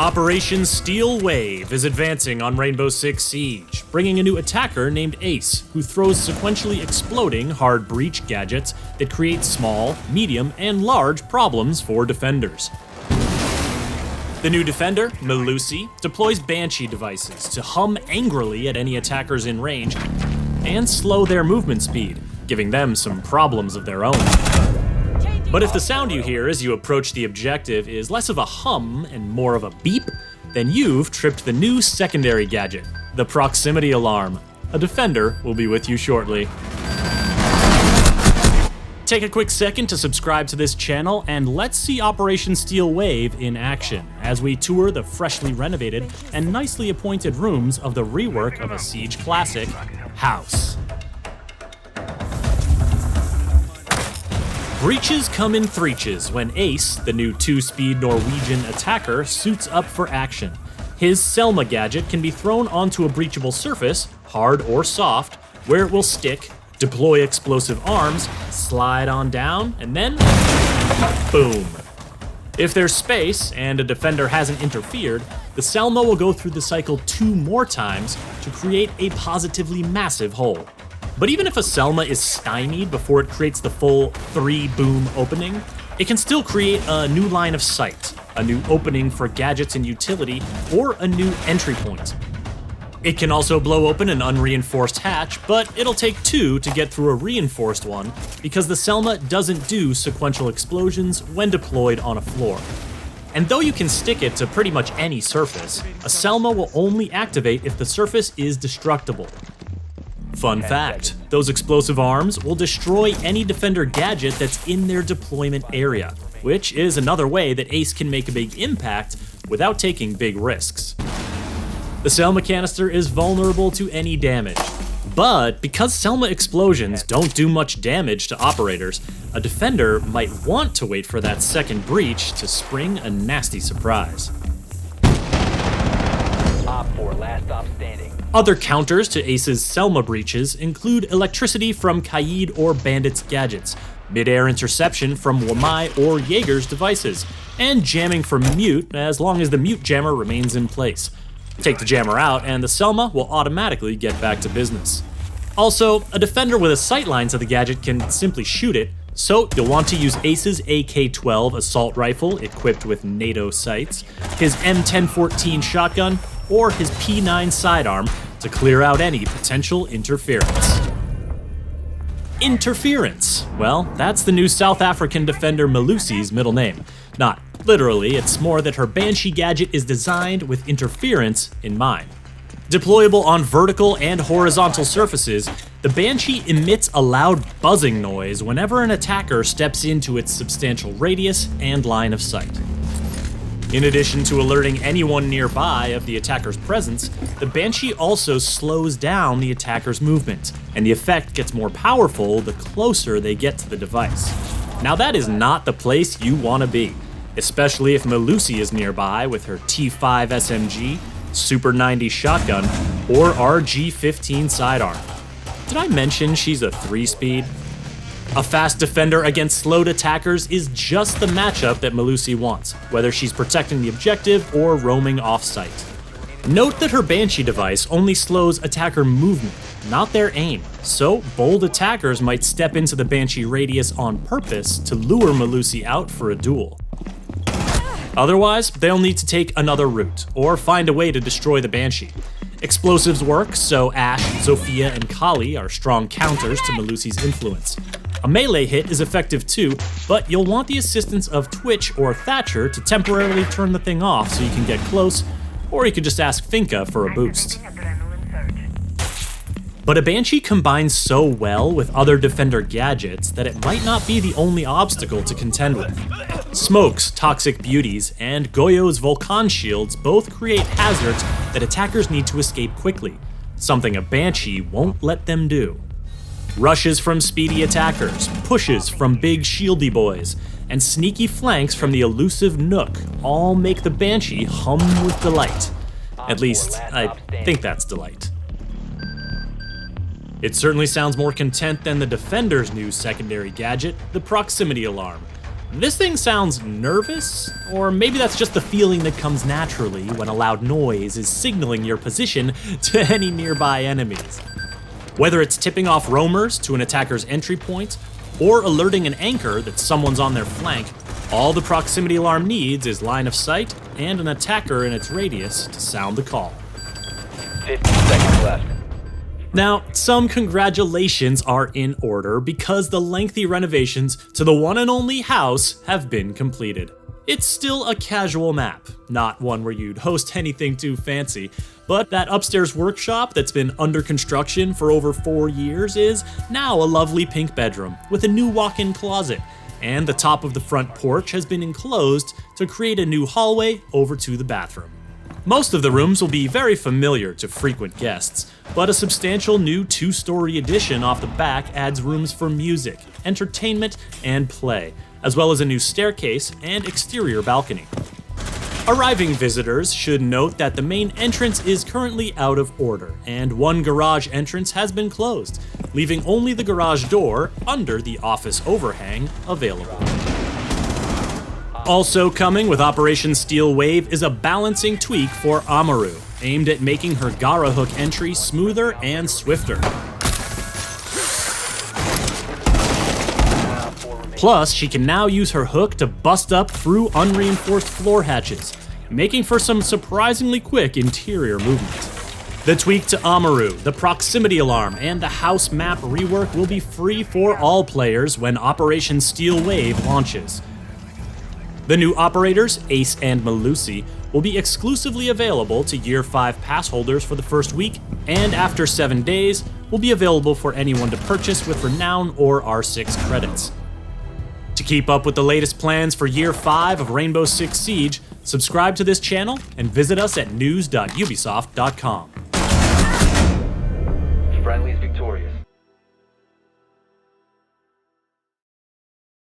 Operation Steel Wave is advancing on Rainbow Six Siege, bringing a new attacker named Ace, who throws sequentially exploding hard breach gadgets that create small, medium, and large problems for defenders. The new defender, Melusi, deploys Banshee devices to hum angrily at any attackers in range and slow their movement speed, giving them some problems of their own. But if the sound you hear as you approach the objective is less of a hum and more of a beep, then you've tripped the new secondary gadget, the proximity alarm. A defender will be with you shortly. Take a quick second to subscribe to this channel, and let's see Operation Steel Wave in action as we tour the freshly renovated and nicely appointed rooms of the rework of a Siege classic, House. Breaches come in threeches when Ace, the new 2-speed Norwegian attacker, suits up for action. His Selma gadget can be thrown onto a breachable surface, hard or soft, where it will stick, deploy explosive arms, slide on down, and then boom. If there's space and a defender hasn't interfered, the Selma will go through the cycle 2 more times to create a positively massive hole. But even if a Selma is stymied before it creates the full 3-boom opening, it can still create a new line of sight, a new opening for gadgets and utility, or a new entry point. It can also blow open an unreinforced hatch, but it'll take 2 to get through a reinforced one because the Selma doesn't do sequential explosions when deployed on a floor. And though you can stick it to pretty much any surface, a Selma will only activate if the surface is destructible. Fun fact, those explosive arms will destroy any defender gadget that's in their deployment area, which is another way that Ace can make a big impact without taking big risks. The Selma canister is vulnerable to any damage, but because Selma explosions don't do much damage to operators, a defender might want to wait for that second breach to spring a nasty surprise. Op 4, last stop standing. Other counters to Ace's Selma breaches include electricity from Kaid or Bandit's gadgets, mid-air interception from Wamai or Jaeger's devices, and jamming from Mute as long as the Mute jammer remains in place. Take the jammer out and the Selma will automatically get back to business. Also, a defender with a sightline to the gadget can simply shoot it, so you'll want to use Ace's AK-12 assault rifle equipped with NATO sights, his M1014 shotgun, or his P9 sidearm to clear out any potential interference. Interference. Well, that's the new South African defender Melusi's middle name. Not literally, it's more that her Banshee gadget is designed with interference in mind. Deployable on vertical and horizontal surfaces, the Banshee emits a loud buzzing noise whenever an attacker steps into its substantial radius and line of sight. In addition to alerting anyone nearby of the attacker's presence, the Banshee also slows down the attacker's movement, and the effect gets more powerful the closer they get to the device. Now that is not the place you want to be, especially if Melusi is nearby with her T5 SMG, Super 90 shotgun, or RG-15 sidearm. Did I mention she's a 3-speed? A fast defender against slowed attackers is just the matchup that Melusi wants, whether she's protecting the objective or roaming off-site. Note that her Banshee device only slows attacker movement, not their aim, so bold attackers might step into the Banshee radius on purpose to lure Melusi out for a duel. Otherwise, they'll need to take another route, or find a way to destroy the Banshee. Explosives work, so Ashe, Zofia, and Kali are strong counters to Melusi's influence. A melee hit is effective too, but you'll want the assistance of Twitch or Thatcher to temporarily turn the thing off so you can get close, or you could just ask Finka for a boost. But a Banshee combines so well with other defender gadgets that it might not be the only obstacle to contend with. Smoke's Toxic Beauties and Goyo's Volcan Shields both create hazards that attackers need to escape quickly, something a Banshee won't let them do. Rushes from speedy attackers, pushes from big shieldy boys, and sneaky flanks from the elusive Nook all make the Banshee hum with delight. At least, I think that's delight. It certainly sounds more content than the Defender's new secondary gadget, the Proximity Alarm. This thing sounds nervous, or maybe that's just the feeling that comes naturally when a loud noise is signaling your position to any nearby enemies. Whether it's tipping off roamers to an attacker's entry point, or alerting an anchor that someone's on their flank, all the proximity alarm needs is line of sight and an attacker in its radius to sound the call. 50 seconds left. Now, some congratulations are in order because the lengthy renovations to the one and only house have been completed. It's still a casual map, not one where you'd host anything too fancy, but that upstairs workshop that's been under construction for over 4 years is now a lovely pink bedroom with a new walk-in closet, and the top of the front porch has been enclosed to create a new hallway over to the bathroom. Most of the rooms will be very familiar to frequent guests, but a substantial new 2-story addition off the back adds rooms for music, entertainment, and play, as well as a new staircase and exterior balcony. Arriving visitors should note that the main entrance is currently out of order, and one garage entrance has been closed, leaving only the garage door under the office overhang available. Also coming with Operation Steel Wave is a balancing tweak for Amaru, aimed at making her Gara hook entry smoother and swifter. Plus, she can now use her hook to bust up through unreinforced floor hatches, making for some surprisingly quick interior movement. The tweak to Amaru, the proximity alarm, and the house map rework will be free for all players when Operation Steel Wave launches. The new operators, Ace and Malusi, will be exclusively available to Year 5 pass holders for the first week, and after 7 days, will be available for anyone to purchase with Renown or R6 credits. To keep up with the latest plans for Year 5 of Rainbow Six Siege, subscribe to this channel and visit us at news.ubisoft.com. Friendly's victorious.